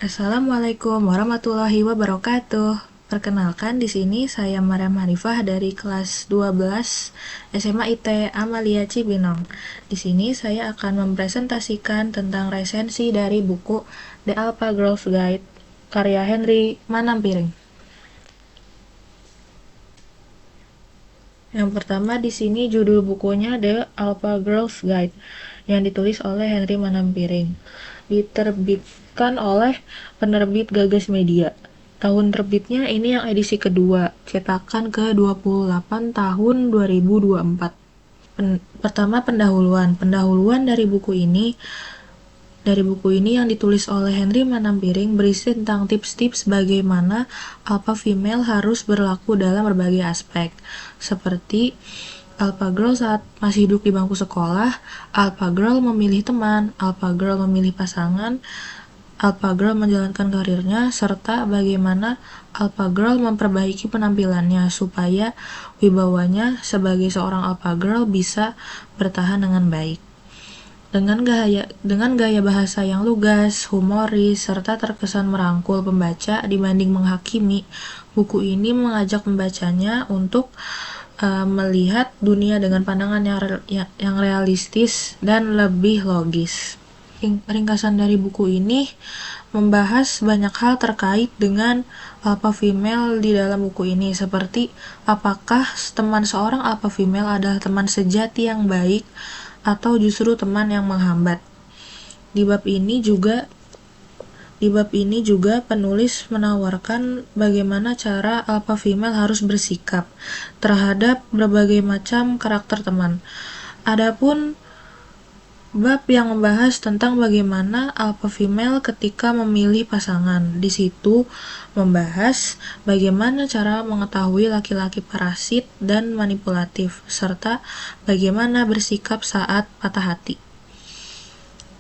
Assalamualaikum warahmatullahi wabarakatuh. Perkenalkan, di sini saya Maryam Hanifah dari kelas 12 SMA IT Amalia Cibinong. Di sini saya akan mempresentasikan tentang resensi dari buku The Alpha Girls Guide karya Henry Manampiring. Yang pertama di sini judul bukunya The Alpha Girls Guide yang ditulis oleh Henry Manampiring. Diterbitkan oleh penerbit Gagas Media. Tahun terbitnya ini yang edisi kedua, cetakan ke-28 tahun 2024. Pertama, pendahuluan. Pendahuluan dari buku ini yang ditulis oleh Henry Manampiring berisi tentang tips-tips bagaimana alpha female harus berlaku dalam berbagai aspek, seperti alpha girl saat masih duduk di bangku sekolah, alpha girl memilih teman, alpha girl memilih pasangan, alpha girl menjalankan karirnya, serta bagaimana alpha girl memperbaiki penampilannya supaya wibawanya sebagai seorang alpha girl bisa bertahan dengan baik. Dengan gaya bahasa yang lugas, humoris, serta terkesan merangkul pembaca dibanding menghakimi, buku ini mengajak pembacanya untuk melihat dunia dengan pandangan yang realistis dan lebih logis. Ringkasan dari buku ini membahas banyak hal terkait dengan alpha female di dalam buku ini, seperti apakah teman seorang alpha female adalah teman sejati yang baik atau justru teman yang menghambat. Di bab ini juga penulis menawarkan bagaimana cara alpha female harus bersikap terhadap berbagai macam karakter teman. Adapun bab yang membahas tentang bagaimana alpha female ketika memilih pasangan. Di situ membahas bagaimana cara mengetahui laki-laki parasit dan manipulatif, serta bagaimana bersikap saat patah hati.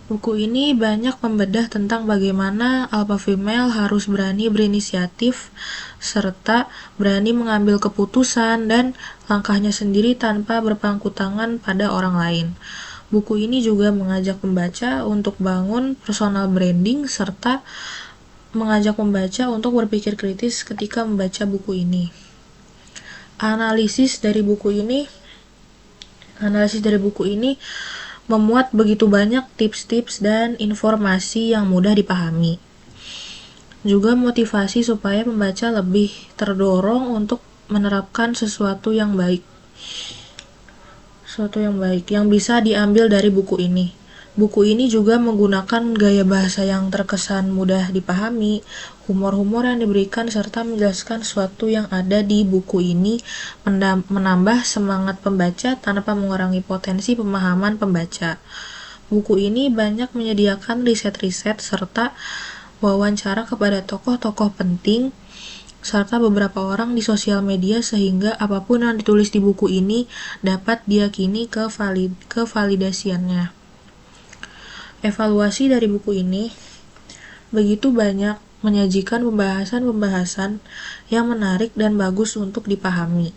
Buku ini banyak membedah tentang bagaimana alpha female harus berani berinisiatif, serta berani mengambil keputusan dan langkahnya sendiri tanpa berpangku tangan pada orang lain. Buku ini juga mengajak pembaca untuk bangun personal branding serta mengajak pembaca untuk berpikir kritis ketika membaca buku ini. Analisis dari buku ini memuat begitu banyak tips-tips dan informasi yang mudah dipahami. Juga motivasi supaya pembaca lebih terdorong untuk menerapkan sesuatu yang baik yang bisa diambil dari buku ini. Buku ini juga menggunakan gaya bahasa yang terkesan mudah dipahami, humor-humor yang diberikan, serta menjelaskan sesuatu yang ada di buku ini menambah semangat pembaca tanpa mengurangi potensi pemahaman pembaca. Buku ini banyak menyediakan riset-riset serta wawancara kepada tokoh-tokoh penting serta beberapa orang di sosial media sehingga apapun yang ditulis di buku ini dapat diyakini kevalidasiannya. Evaluasi dari buku ini begitu banyak menyajikan pembahasan-pembahasan yang menarik dan bagus untuk dipahami.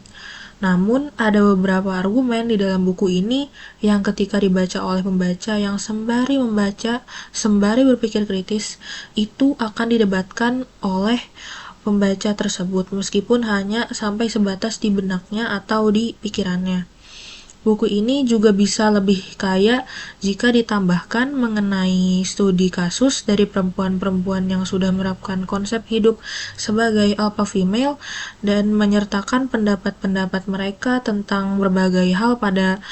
Namun, ada beberapa argumen di dalam buku ini yang ketika dibaca oleh pembaca yang sembari berpikir kritis, itu akan didebatkan oleh pembaca tersebut meskipun hanya sampai sebatas di benaknya atau di pikirannya. Buku ini juga bisa lebih kaya jika ditambahkan mengenai studi kasus dari perempuan-perempuan yang sudah menerapkan konsep hidup sebagai alpha female dan menyertakan pendapat-pendapat mereka tentang berbagai hal pada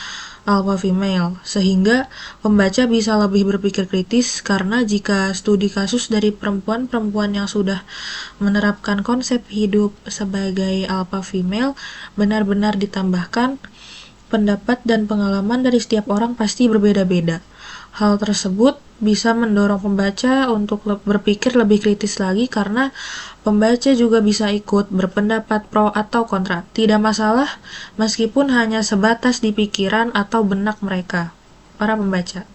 alpha female, sehingga pembaca bisa lebih berpikir kritis karena jika studi kasus dari perempuan-perempuan yang sudah menerapkan konsep hidup sebagai alpha female benar-benar ditambahkan, pendapat dan pengalaman dari setiap orang pasti berbeda-beda. Hal tersebut bisa mendorong pembaca untuk berpikir lebih kritis lagi karena pembaca juga bisa ikut berpendapat pro atau kontra. Tidak masalah meskipun hanya sebatas di pikiran atau benak mereka, para pembaca.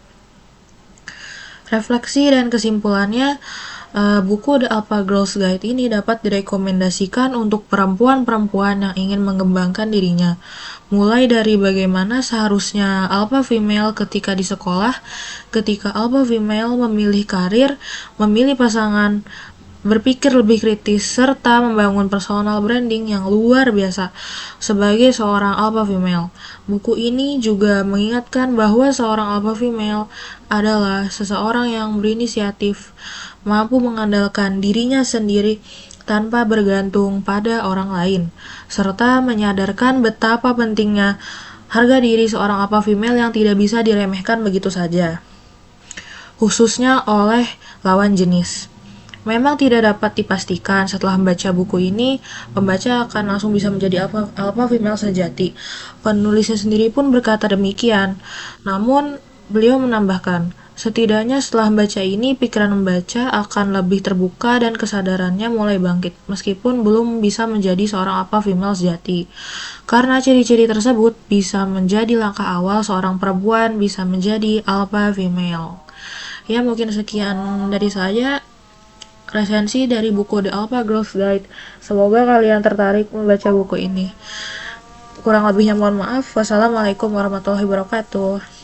Refleksi dan kesimpulannya, Buku The Alpha Girls Guide ini dapat direkomendasikan untuk perempuan-perempuan yang ingin mengembangkan dirinya, mulai dari bagaimana seharusnya alpha female ketika di sekolah, ketika alpha female memilih karir, memilih pasangan, berpikir lebih kritis, serta membangun personal branding yang luar biasa sebagai seorang alpha female. Buku ini juga mengingatkan bahwa seorang alpha female adalah seseorang yang berinisiatif, mampu mengandalkan dirinya sendiri tanpa bergantung pada orang lain, serta menyadarkan betapa pentingnya harga diri seorang alpha female yang tidak bisa diremehkan begitu saja, khususnya oleh lawan jenis. Memang tidak dapat dipastikan setelah membaca buku ini, pembaca akan langsung bisa menjadi alpha female sejati. Penulisnya sendiri pun berkata demikian. Namun, beliau menambahkan, setidaknya setelah membaca ini, pikiran membaca akan lebih terbuka dan kesadarannya mulai bangkit, meskipun belum bisa menjadi seorang alpha female sejati. Karena ciri-ciri tersebut bisa menjadi langkah awal seorang perempuan bisa menjadi alpha female. Ya, mungkin sekian dari saya resensi dari buku The Alpha Girls Guide. Semoga kalian tertarik membaca buku ini. Kurang lebihnya mohon maaf. Wassalamualaikum warahmatullahi wabarakatuh.